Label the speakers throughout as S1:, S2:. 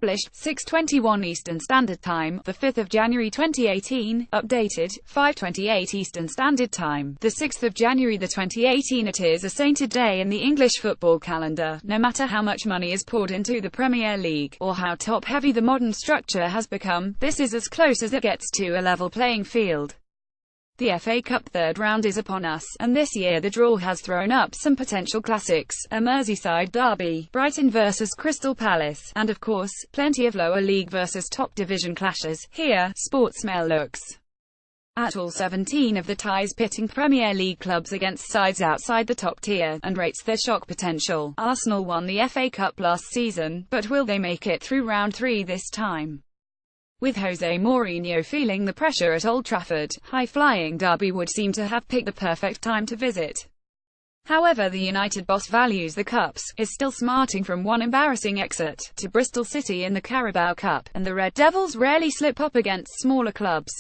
S1: Published 6:21 Eastern Standard Time, the 5th of January 2018. Updated 5:28 Eastern Standard Time, the 6th of January 2018. It is a sainted day in the English football calendar. No matter how much money is poured into the Premier League, or how top-heavy the modern structure has become, this is as close as it gets to a level playing field. The FA Cup third round is upon us, and this year the draw has thrown up some potential classics, a Merseyside derby, Brighton vs Crystal Palace, and of course, plenty of lower league versus top division clashes. Here, Sportsmail looks at all 17 of the ties pitting Premier League clubs against sides outside the top tier, and rates their shock potential. Arsenal won the FA Cup last season, but will they make it through round 3 this time? With Jose Mourinho feeling the pressure at Old Trafford, high-flying Derby would seem to have picked the perfect time to visit. However, the United boss values the Cups, is still smarting from one embarrassing exit to Bristol City in the Carabao Cup, and the Red Devils rarely slip up against smaller clubs.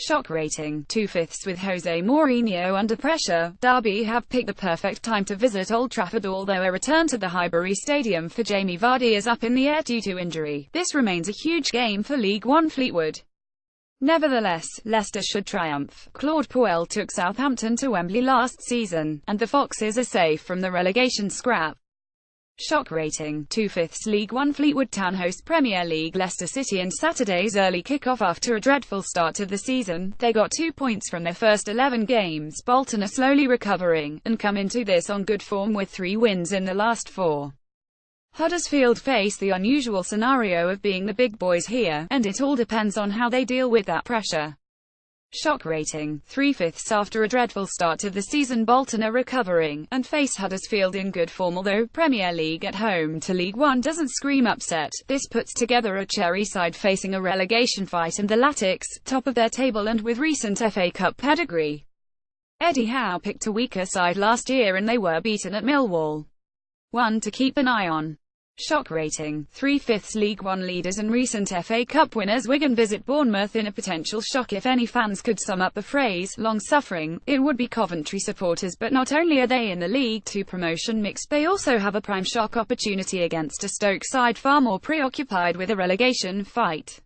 S1: Shock rating 2/5. With Jose Mourinho under pressure, Derby have picked the perfect time to visit Old Trafford. Although a return to the Highbury Stadium for Jamie Vardy is up in the air due to injury, this remains a huge game for League One Fleetwood. Nevertheless, Leicester should triumph. Claude Puel took Southampton to Wembley last season, and the Foxes are safe from the relegation scrap. Shock rating 2/5. League One Fleetwood Town host Premier League Leicester City in Saturday's early kick-off. After a dreadful start to the season, they got 2 points from their first 11 games. Bolton are slowly recovering, and come into this on good form with 3 wins in the last 4. Huddersfield face the unusual scenario of being the big boys here, and it all depends on how they deal with that pressure. Shock rating 3/5. After a dreadful start to the season, Bolton are recovering, and face Huddersfield in good form. Although Premier League at home to League One doesn't scream upset, this puts together a cherry side facing a relegation fight, and the Latics, top of their table and with recent FA Cup pedigree. Eddie Howe picked a weaker side last year and they were beaten at Millwall. One to keep an eye on. Shock rating 3/5. League One leaders and recent FA Cup winners Wigan visit Bournemouth in a potential shock. If any fans could sum up the phrase long-suffering, it would be Coventry supporters. But not only are they in the League Two promotion mix, they also have a prime shock opportunity against a Stoke side far more preoccupied with a relegation fight.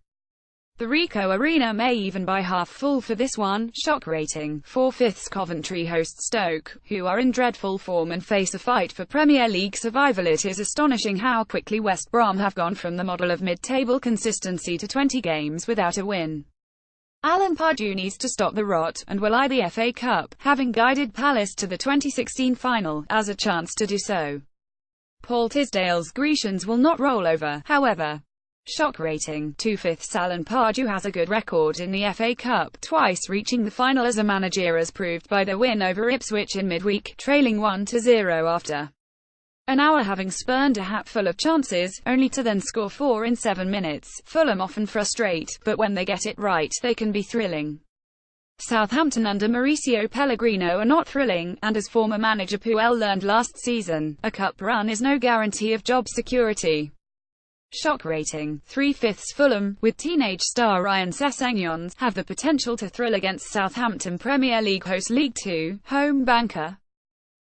S1: The Ricoh Arena may even be half full for this one. Shock rating 4/5. Coventry host Stoke, who are in dreadful form and face a fight for Premier League survival. It is astonishing how quickly West Brom have gone from the model of mid-table consistency to 20 games without a win. Alan Pardew needs to stop the rot, and will eye the FA Cup, having guided Palace to the 2016 final, as a chance to do so. Paul Tisdale's Grecians will not roll over, however. Shock rating 2/5. Alan Pardew has a good record in the FA Cup, twice reaching the final as a manager, as proved by their win over Ipswich in midweek, trailing 1-0 after an hour, having spurned a hatful of chances, only to then score 4 in 7 minutes. Fulham often frustrate, but when they get it right, they can be thrilling. Southampton under Mauricio Pellegrino are not thrilling, and as former manager Puel learned last season, a cup run is no guarantee of job security. Shock rating 3/5. Fulham, with teenage star Ryan Sessegnon, have the potential to thrill against Southampton. Premier League host League Two, home banker.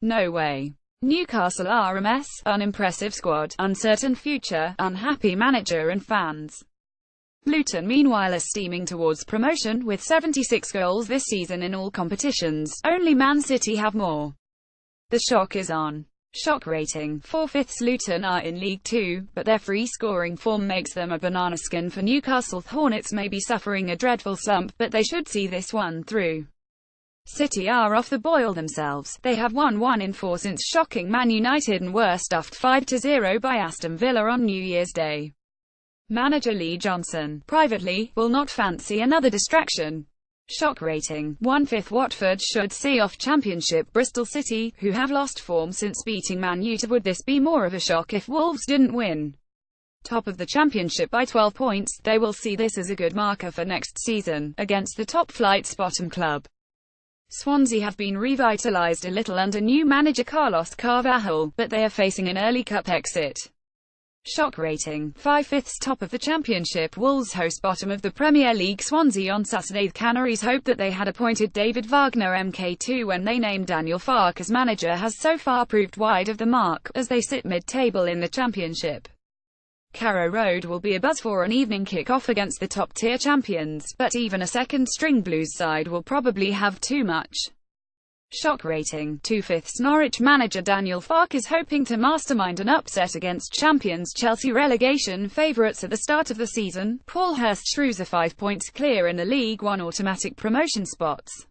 S1: No way. Newcastle are a mess, unimpressive squad, uncertain future, unhappy manager and fans. Luton meanwhile are steaming towards promotion, with 76 goals this season in all competitions. Only Man City have more. The shock is on. Shock rating 4/5. Luton are in League Two, but their free-scoring form makes them a banana skin for Newcastle. Hornets may be suffering a dreadful slump, but they should see this one through. City are off the boil themselves. They have won 1 in 4 since shocking Man United and were stuffed 5-0 by Aston Villa on New Year's Day. Manager Lee Johnson, privately, will not fancy another distraction. Shock rating 1/5. Watford should see off Championship Bristol City, who have lost form since beating Man United. Would this be more of a shock if Wolves didn't win top of the Championship by 12 points? They will see this as a good marker for next season, against the top-flight's bottom club. Swansea have been revitalised a little under new manager Carlos Carvalhal, but they are facing an early cup exit. Shock rating 5/5. Top of the Championship, Wolves host bottom of the Premier League Swansea on Saturday. The Canaries hoped that they had appointed David Wagner MK2 when they named Daniel Farke as manager, has so far proved wide of the mark, as they sit mid-table in the Championship. Carrow Road will be abuzz for an evening kick-off against the top-tier champions, but even a second-string Blues side will probably have too much. Shock rating: 2/5. Norwich manager Daniel Farke is hoping to mastermind an upset against champions Chelsea, relegation favourites at the start of the season. Paul Hurst Shrews are 5 points clear in the League One automatic promotion spots.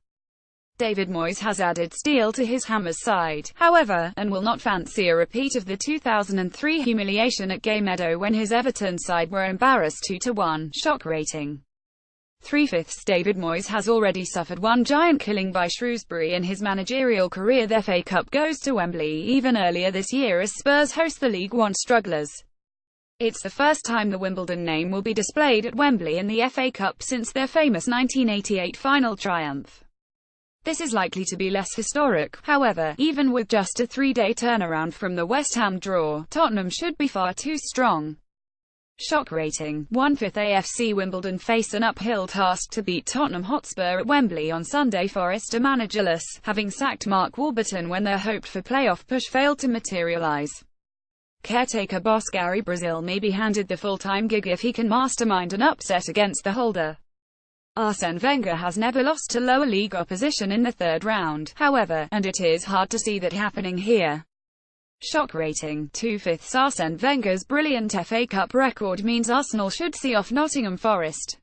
S1: David Moyes has added steel to his Hammers side, however, and will not fancy a repeat of the 2003 humiliation at Gay Meadow when his Everton side were embarrassed 2-1. Shock rating: 3/5. David Moyes has already suffered one giant killing by Shrewsbury in his managerial career. The FA Cup goes to Wembley even earlier this year as Spurs host the League One strugglers. It's the first time the Wimbledon name will be displayed at Wembley in the FA Cup since their famous 1988 final triumph. This is likely to be less historic, however, even with just a 3-day turnaround from the West Ham draw. Tottenham should be far too strong. Shock rating: 1/5. AFC Wimbledon face an uphill task to beat Tottenham Hotspur at Wembley on Sunday. Forest are managerless, having sacked Mark Warburton when their hoped-for playoff push failed to materialise. Caretaker boss Gary Brazil may be handed the full-time gig if he can mastermind an upset against the holder. Arsene Wenger has never lost to lower league opposition in the third round, however, and it is hard to see that happening here. Shock rating: 2/5. Arsene Wenger's brilliant FA Cup record means Arsenal should see off Nottingham Forest.